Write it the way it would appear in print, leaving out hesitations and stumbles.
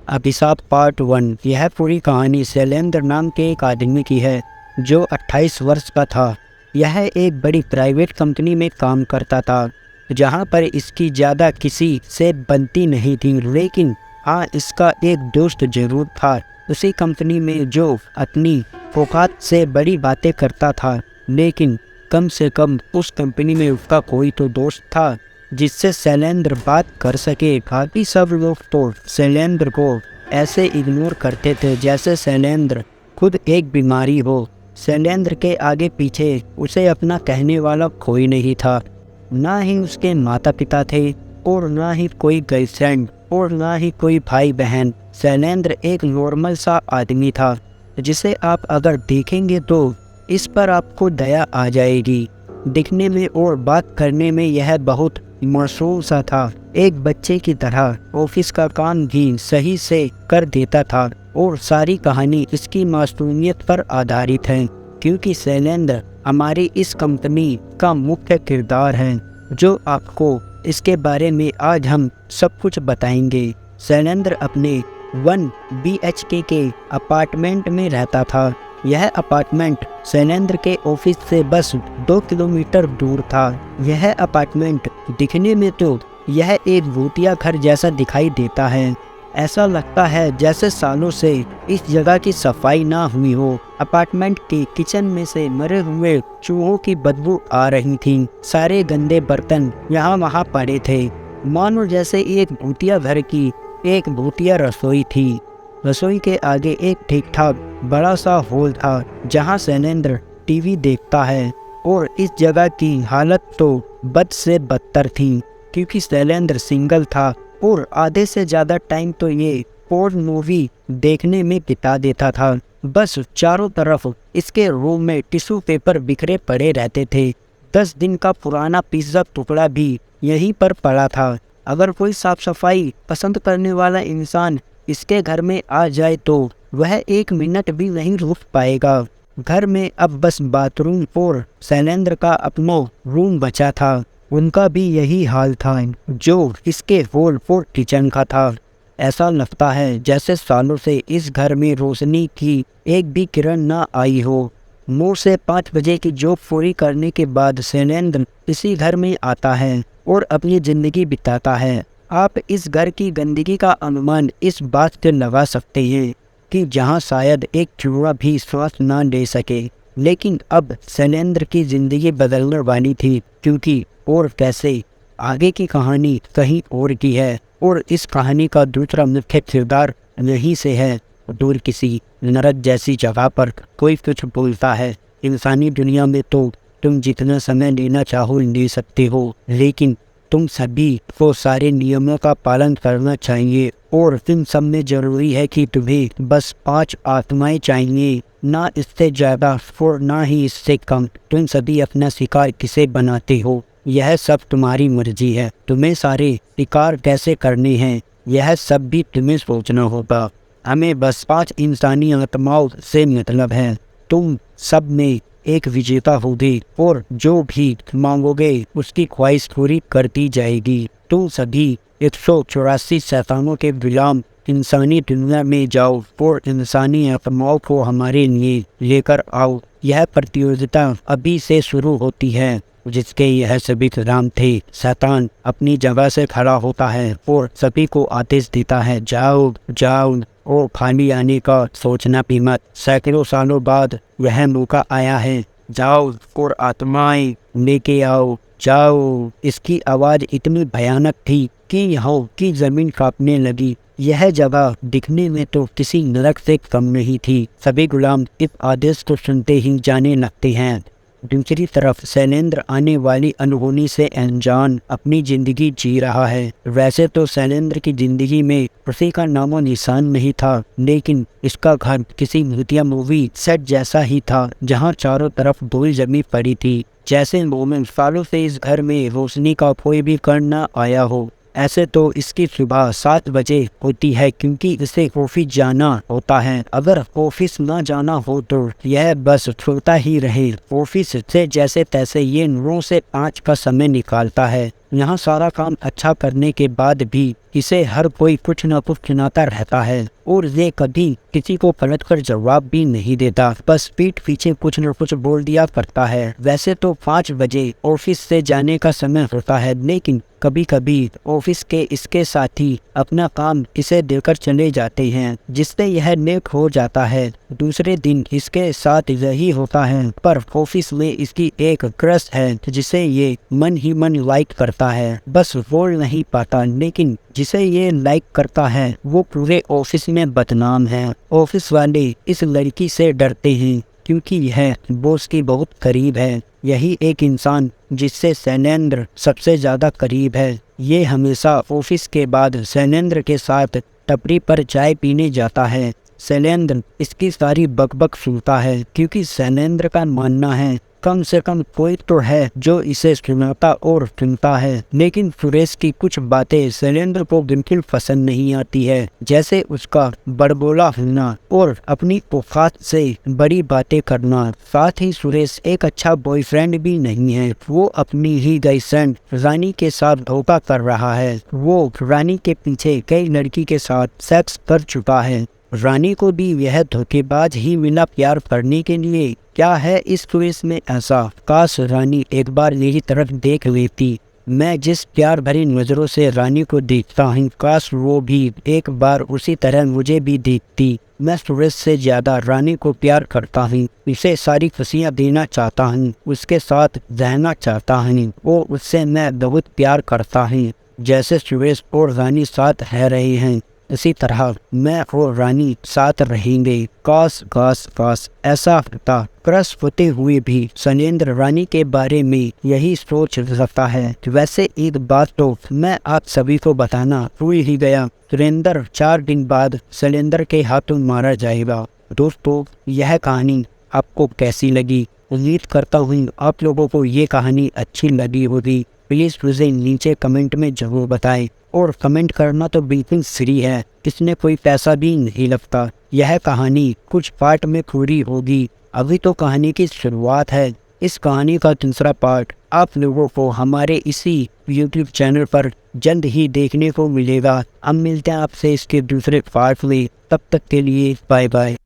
अभिशाप पार्ट 1। यह पूरी कहानी शैलेंद्र नाम के एक आदमी की है जो 28 वर्ष का था। यह एक बड़ी प्राइवेट कंपनी में काम करता था जहां पर इसकी ज़्यादा किसी से बनती नहीं थी, लेकिन हाँ, इसका एक दोस्त जरूर था उसी कंपनी में जो अपनी औकात से बड़ी बातें करता था। लेकिन कम से कम उस कंपनी में उसका कोई तो दोस्त था जिससे शैलेंद्र बात कर सके। बाकी सब लोग तो शैलेंद्र को ऐसे इग्नोर करते थे जैसे शैलेंद्र खुद एक बीमारी हो। शैलेंद्र के आगे पीछे उसे अपना कहने वाला कोई नहीं था, ना ही उसके माता पिता थे और ना ही कोई गर्लफ्रेंड और ना ही कोई भाई बहन। शैलेंद्र एक नॉर्मल सा आदमी था जिसे आप अगर देखेंगे तो इस पर आपको दया आ जाएगी। दिखने में और बात करने में यह बहुत मासूम सा था, एक बच्चे की तरह ऑफिस का काम भी सही से कर देता था और सारी कहानी इसकी मासूमियत पर आधारित है, क्योंकि शैलेंद्र हमारी इस कंपनी का मुख्य किरदार है जो आपको इसके बारे में आज हम सब कुछ बताएंगे। शैलेंद्र अपने 1 BHK के अपार्टमेंट में रहता था। यह अपार्टमेंट शैलेंद्र के ऑफिस से बस 2 किलोमीटर दूर था। यह अपार्टमेंट दिखने में तो यह एक भूतिया घर जैसा दिखाई देता है। ऐसा लगता है जैसे सालों से इस जगह की सफाई ना हुई हो। अपार्टमेंट के किचन में से मरे हुए चूहों की बदबू आ रही थी। सारे गंदे बर्तन यहाँ वहाँ पड़े थे, मानो जैसे एक भूतिया घर की एक भूतिया रसोई थी। रसोई के आगे एक ठीक ठाक बड़ा सा हॉल था जहाँ शैलेंद्र टीवी देखता है, और इस जगह की हालत तो बद से बदतर थी क्योंकि शैलेंद्र सिंगल था और आधे से ज़्यादा टाइम तो ये पोर्न मूवी देखने में बिता देता था। बस चारों तरफ इसके रूम में टिश्यू पेपर बिखरे पड़े रहते थे। 10 दिन का पुराना पिज्ज़ा टुकड़ा भी यहीं पर पड़ा था। अगर कोई साफ सफाई पसंद करने वाला इंसान इसके घर में आ जाए तो वह 1 मिनट भी नहीं रुक पाएगा। घर में अब बस बाथरूम और शैलेंद्र का अपना रूम बचा था। उनका भी यही हाल था जो इसके हॉल और किचन का था। ऐसा लगता है जैसे सालों से इस घर में रोशनी की एक भी किरण ना आई हो। 9 से 5 बजे की जॉब पूरी करने के बाद शैलेंद्र इसी घर में आता है और अपनी ज़िंदगी बिताता है। आप इस घर की गंदगी का अनुमान इस बात से लगा सकते हैं कि जहां शायद एक चूहा भी श्वास ना ले सके। लेकिन अब शैलेंद्र की ज़िंदगी बदलने वाली थी, क्योंकि और कैसे आगे की कहानी कहीं और की है और इस कहानी का दूसरा मुख्य किरदार यहीं से है। दूर किसी नरक जैसी जगह पर कोई कुछ बोलता है। इंसानी दुनिया में तो तुम जितना समय लेना चाहो ले सकते हो, लेकिन तुम सभी को सारे नियमों का पालन करना चाहिए और तुम सब में ज़रूरी है कि तुम्हें बस 5 आत्माएं चाहिए, ना इससे ज़्यादा और ना ही इससे कम। तुम सभी अपना शिकार किसे बनाते हो यह सब तुम्हारी मर्जी है। तुम्हें सारे शिकार कैसे करने हैं यह सब भी तुम्हें सोचना होगा। हमें बस 5 इंसानी आत्माओं से मतलब है। तुम सब में एक विजेता होगी और जो भी मांगोगे उसकी ख्वाहिश पूरी कर दी जाएगी। तुम सभी 184 शैतानों के गुलाम इंसानी दुनिया में जाओ और इंसानी आत्माओं को हमारे लिए लेकर आओ। यह प्रतियोगिता अभी से शुरू होती है। जिसके यह सभी गुलाम थे, शैतान अपनी जगह से खड़ा होता है और सभी को आदेश देता है, जाओ जाओ, और खाली आने का सोचना भी मत। सैकड़ों सालों बाद वह मौका आया है, जाओ और आत्माएं लेके आओ, जाओ। इसकी आवाज़ इतनी भयानक थी कि यहाँ की ज़मीन कांपने लगी। यह जगह दिखने में तो किसी नरक से कम नहीं थी। सभी गुलाम इस आदेश को सुनते ही जाने लगते हैं। दूसरी तरफ शैलेंद्र आने वाली अनहोनी से अनजान अपनी ज़िंदगी जी रहा है। वैसे तो शैलेंद्र की ज़िंदगी में खुशी का नामो निशान नहीं था, लेकिन इसका घर किसी भूतिया मूवी सेट जैसा ही था जहां चारों तरफ धूल जमी पड़ी थी। जैसे मोमेंट सालों से इस घर में रोशनी का कोई भी कण न आया हो। ऐसे तो इसकी सुबह 7 बजे होती है क्योंकि इसे ऑफिस जाना होता है। अगर ऑफिस ना जाना हो तो यह बस सोता ही रहे। ऑफिस से जैसे तैसे ये 9 से 5 का समय निकालता है। यहाँ सारा काम अच्छा करने के बाद भी इसे हर कोई कुछ न कुछ सुनाता रहता है और ये कभी किसी को पलट कर जवाब भी नहीं देता, बस पीठ पीछे कुछ न कुछ बोल दिया करता है। वैसे तो 5 बजे ऑफिस से जाने का समय होता है, लेकिन कभी कभी ऑफिस के इसके साथी अपना काम इसे देकर चले जाते हैं, जिससे यह लेट हो जाता है। दूसरे दिन इसके साथ यही होता है, पर ऑफिस में इसकी एक क्रश है जिसे ये मन ही मन लाइक करता है, बस बोल नहीं पाता। लेकिन जिसे ये लाइक करता है वो पूरे ऑफिस में बदनाम है। ऑफिस वाले इस लड़की से डरते हैं क्योंकि यह बॉस की बहुत करीब है। यही एक इंसान जिससे शैलेंद्र सबसे ज़्यादा करीब है। ये हमेशा ऑफिस के बाद शैलेंद्र के साथ टपरी पर चाय पीने जाता है। शैलेंद्र इसकी सारी बकबक सुनता है क्योंकि शैलेंद्र का मानना है कम से कम कोई तो है जो इसे सुनाता और सुनता है। लेकिन सुरेश की कुछ बातें शैलेंद्र को बिल्कुल पसंद नहीं आती है, जैसे उसका बड़बोला होना और अपनी औकात से बड़ी बातें करना। साथ ही सुरेश एक अच्छा बॉयफ्रेंड भी नहीं है। वो अपनी ही गर्लफ्रेंड रानी के साथ धोखा कर रहा है। वो रानी के पीछे कई लड़की के साथ सेक्स कर चुका है। रानी को भी यह धोखेबाज ही मिला प्यार करने के लिए। क्या है इस क्विज में ऐसा? काश रानी एक बार मेरी तरफ देख लेती। मैं जिस प्यार भरी नज़रों से रानी को देखता हूँ, काश वो भी एक बार उसी तरह मुझे भी देखती। मैं सुरेश से ज़्यादा रानी को प्यार करता हूँ, इसे सारी खुशियाँ देना चाहता हूँ, उसके साथ रहना चाहता हूँ और उससे मैं बहुत प्यार करता हूँ। जैसे सुरेश और रानी साथ रह रहे हैं, इसी तरह मैं और रानी साथ रहेंगे। काश काश काश ऐसा होता। क्रश होते हुए भी शैलेंद्र रानी के बारे में यही सोच सकता है। वैसे एक बात तो मैं आप सभी को बताना भूल ही गया, सुरेंद्र 4 दिन बाद शैलेंद्र के हाथों मारा जाएगा। दोस्तों, यह कहानी आपको कैसी लगी? उम्मीद करता हूँ आप लोगों को ये कहानी अच्छी लगी होगी। प्लीज़ मुझे नीचे कमेंट में ज़रूर बताएं और कमेंट करना तो बिल्कुल फ्री है, इसमें कोई पैसा भी नहीं लगता। यह कहानी कुछ पार्ट में पूरी होगी, अभी तो कहानी की शुरुआत है। इस कहानी का दूसरा पार्ट आप लोगों को हमारे इसी YouTube चैनल पर जल्द ही देखने को मिलेगा। अब मिलते हैं आपसे इसके दूसरे पार्ट में, तब तक के लिए बाय बाय।